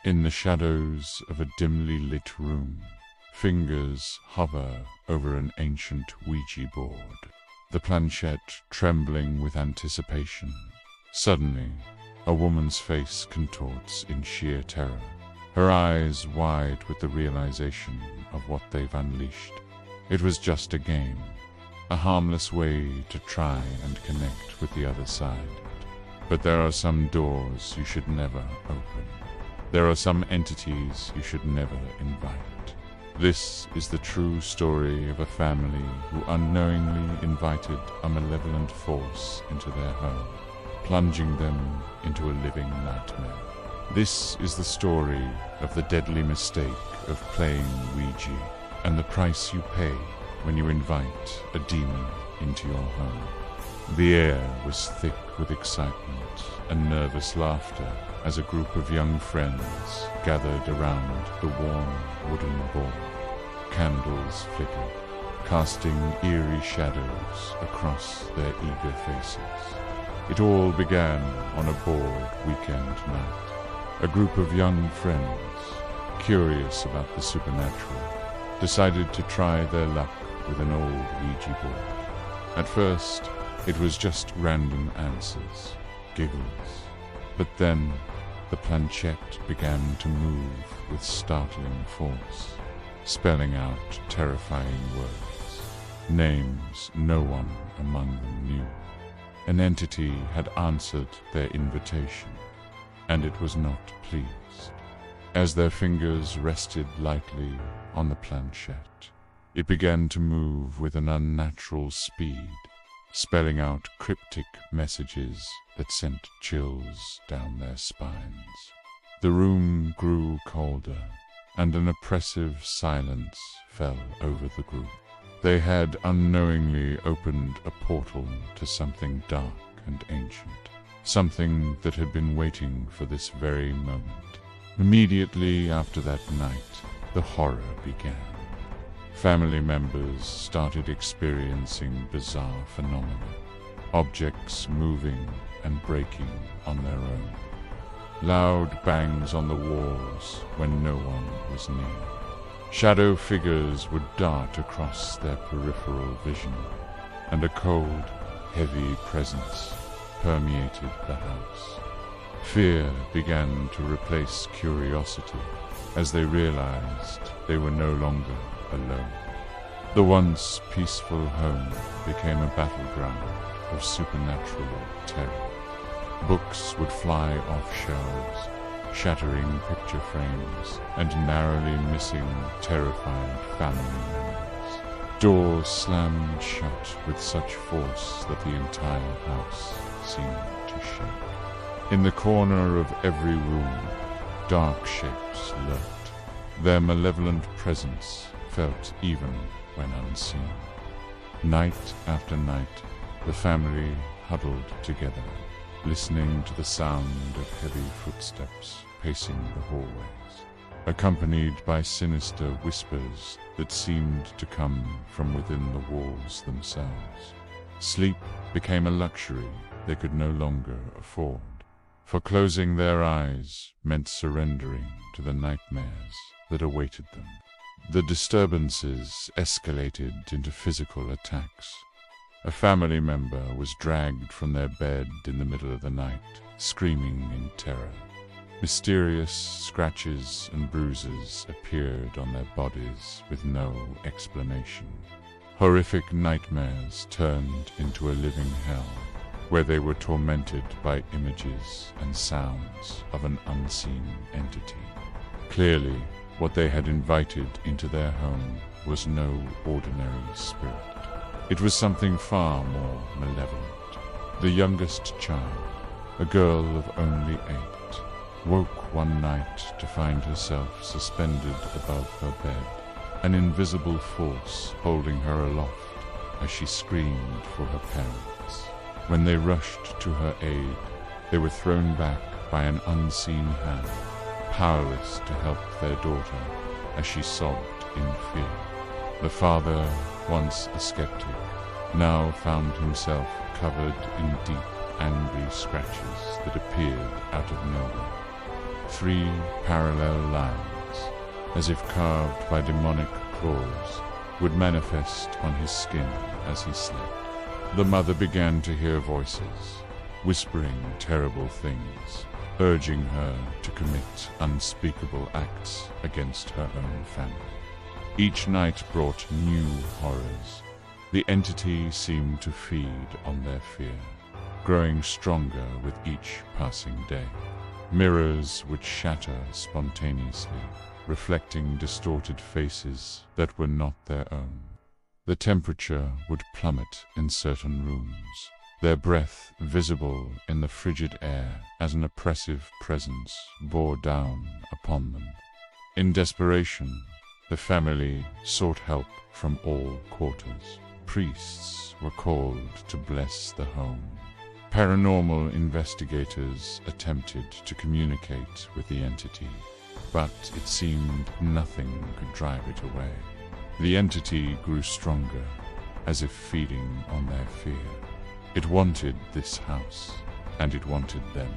In the shadows of a dimly lit room, fingers hover over an ancient Ouija board, the planchette trembling with anticipation. Suddenly, a woman's face contorts in sheer terror, her eyes wide with the realization of what they've unleashed. It was just a game, a harmless way to try and connect with the other side. But there are some doors you should never open. There are some entities you should never invite. This is the true story of a family who unknowingly invited a malevolent force into their home, plunging them into a living nightmare. This is the story of the deadly mistake of playing Ouija and the price you pay when you invite a demon into your home. The air was thick with excitement and nervous laughter as a group of young friends gathered around the warm wooden board. Candles flickered, casting eerie shadows across their eager faces. It all began on a bored weekend night. A group of young friends, curious about the supernatural, decided to try their luck with an old Ouija board. At first, it was just random answers, giggles. But then, the planchette began to move with startling force, spelling out terrifying words, names no one among them knew. An entity had answered their invitation, and it was not pleased. As their fingers rested lightly on the planchette, it began to move with an unnatural speed, spelling out cryptic messages that sent chills down their spines. The room grew colder, and an oppressive silence fell over the group. They had unknowingly opened a portal to something dark and ancient, something that had been waiting for this very moment. Immediately after that night, the horror began. Family members started experiencing bizarre phenomena, objects moving and breaking on their own. Loud bangs on the walls when no one was near. Shadow figures would dart across their peripheral vision, and a cold, heavy presence permeated the house. Fear began to replace curiosity as they realized they were no longer alone. The once peaceful home became a battleground of supernatural terror. Books would fly off shelves, shattering picture frames and narrowly missing terrified family members. Doors slammed shut with such force that the entire house seemed to shake. In the corner of every room, dark shapes lurked. Their malevolent presence felt even when unseen. Night after night, the family huddled together, listening to the sound of heavy footsteps pacing the hallways, accompanied by sinister whispers that seemed to come from within the walls themselves. Sleep became a luxury they could no longer afford, for closing their eyes meant surrendering to the nightmares that awaited them. The disturbances escalated into physical attacks. A family member was dragged from their bed in the middle of the night, screaming in terror. Mysterious scratches and bruises appeared on their bodies with no explanation. Horrific nightmares turned into a living hell, where they were tormented by images and sounds of an unseen entity. Clearly, what they had invited into their home was no ordinary spirit. It was something far more malevolent. The youngest child, a girl of only 8, woke one night to find herself suspended above her bed, an invisible force holding her aloft as she screamed for her parents. When they rushed to her aid, they were thrown back by an unseen hand, powerless to help their daughter as she sobbed in fear. The father, once a skeptic, now found himself covered in deep, angry scratches that appeared out of nowhere. 3 parallel lines, as if carved by demonic claws, would manifest on his skin as he slept. The mother began to hear voices, whispering terrible things, urging her to commit unspeakable acts against her own family. Each night brought new horrors. The entity seemed to feed on their fear, growing stronger with each passing day. Mirrors would shatter spontaneously, reflecting distorted faces that were not their own. The temperature would plummet in certain rooms, their breath visible in the frigid air as an oppressive presence bore down upon them. In desperation, the family sought help from all quarters. Priests were called to bless the home. Paranormal investigators attempted to communicate with the entity, but it seemed nothing could drive it away. The entity grew stronger, as if feeding on their fear. It wanted this house, and it wanted them.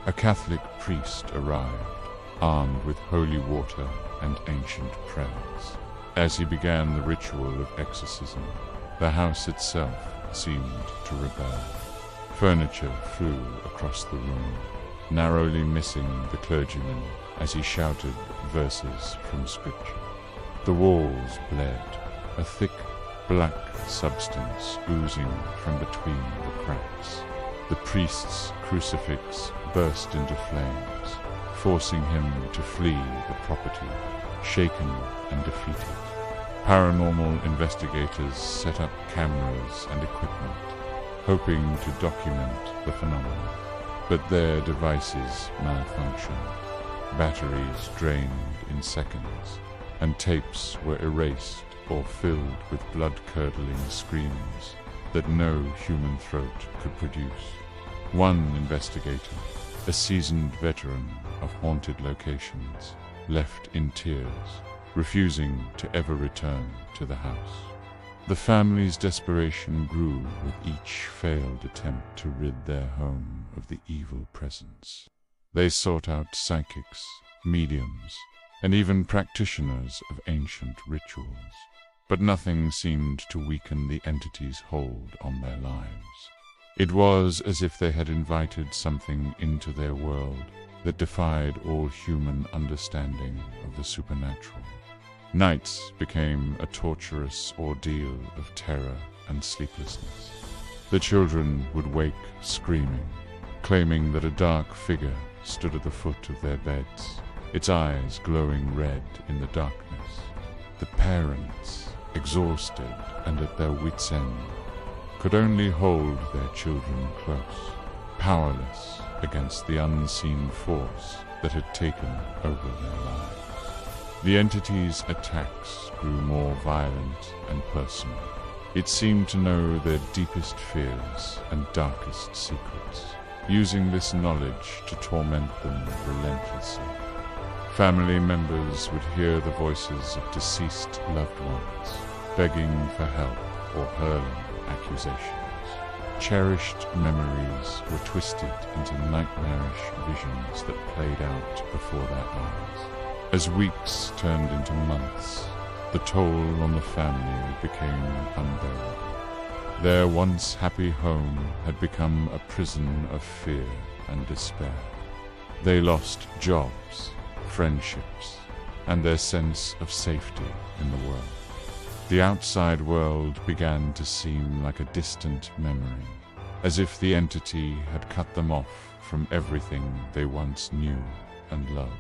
A Catholic priest arrived, armed with holy water and ancient prayers. As he began the ritual of exorcism, the house itself seemed to rebel. Furniture flew across the room, narrowly missing the clergyman as he shouted verses from Scripture. The walls bled, a thick, black substance oozing from between the cracks. The priest's crucifix burst into flames, forcing him to flee the property, shaken and defeated. Paranormal investigators set up cameras and equipment, hoping to document the phenomenon, but their devices malfunctioned. Batteries drained in seconds, and tapes were erased or filled with blood-curdling screams that no human throat could produce. One investigator, a seasoned veteran of haunted locations, left in tears, refusing to ever return to the house. The family's desperation grew with each failed attempt to rid their home of the evil presence. They sought out psychics, mediums, and even practitioners of ancient rituals, but nothing seemed to weaken the entity's hold on their lives. It was as if they had invited something into their world that defied all human understanding of the supernatural. Nights became a torturous ordeal of terror and sleeplessness. The children would wake screaming, claiming that a dark figure stood at the foot of their beds, its eyes glowing red in the darkness. The parents, exhausted and at their wits' end, could only hold their children close, powerless against the unseen force that had taken over their lives. The entity's attacks grew more violent and personal. It seemed to know their deepest fears and darkest secrets, using this knowledge to torment them relentlessly. Family members would hear the voices of deceased loved ones, begging for help or hurling accusations. Cherished memories were twisted into nightmarish visions that played out before their eyes. As weeks turned into months, the toll on the family became unbearable. Their once happy home had become a prison of fear and despair. They lost jobs, friendships, and their sense of safety in the world. The outside world began to seem like a distant memory, as if the entity had cut them off from everything they once knew and loved.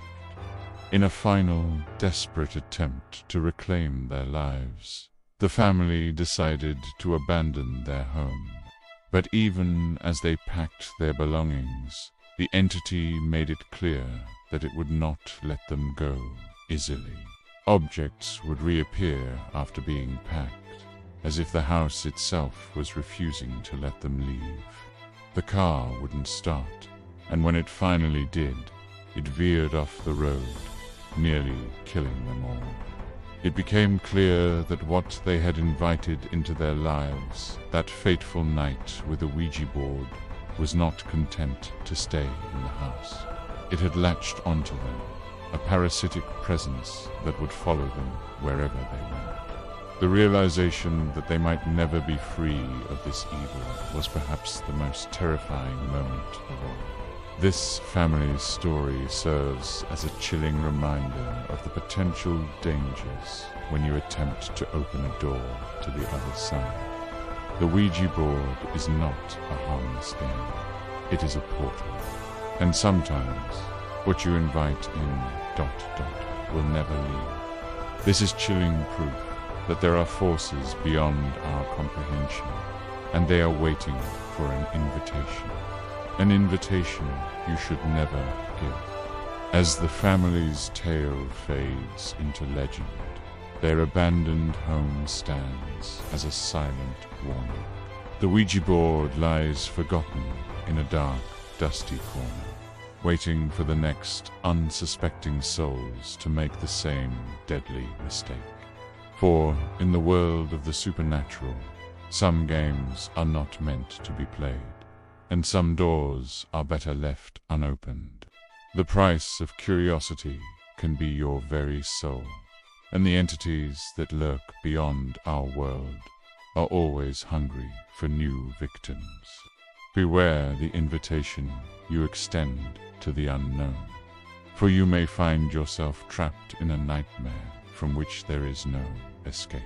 In a final, desperate attempt to reclaim their lives, the family decided to abandon their home. But even as they packed their belongings, the entity made it clear that it would not let them go easily. Objects would reappear after being packed, as if the house itself was refusing to let them leave. The car wouldn't start, and when it finally did, it veered off the road, nearly killing them all. It became clear that what they had invited into their lives, that fateful night with the Ouija board, was not content to stay in the house. It had latched onto them, a parasitic presence that would follow them wherever they went. The realization that they might never be free of this evil was perhaps the most terrifying moment of all. This family's story serves as a chilling reminder of the potential dangers when you attempt to open a door to the other side. The Ouija board is not a harmless game. It is a portal. And sometimes what you invite in ... will never leave. This is chilling proof that there are forces beyond our comprehension, and they are waiting for an invitation. An invitation you should never give. As the family's tale fades into legend, their abandoned home stands as a silent warning. The Ouija board lies forgotten in a dark, dusty corner, waiting for the next unsuspecting souls to make the same deadly mistake. For in the world of the supernatural, some games are not meant to be played, and some doors are better left unopened. The price of curiosity can be your very soul, and the entities that lurk beyond our world are always hungry for new victims. Beware the invitation you extend to the unknown, for you may find yourself trapped in a nightmare from which there is no escape.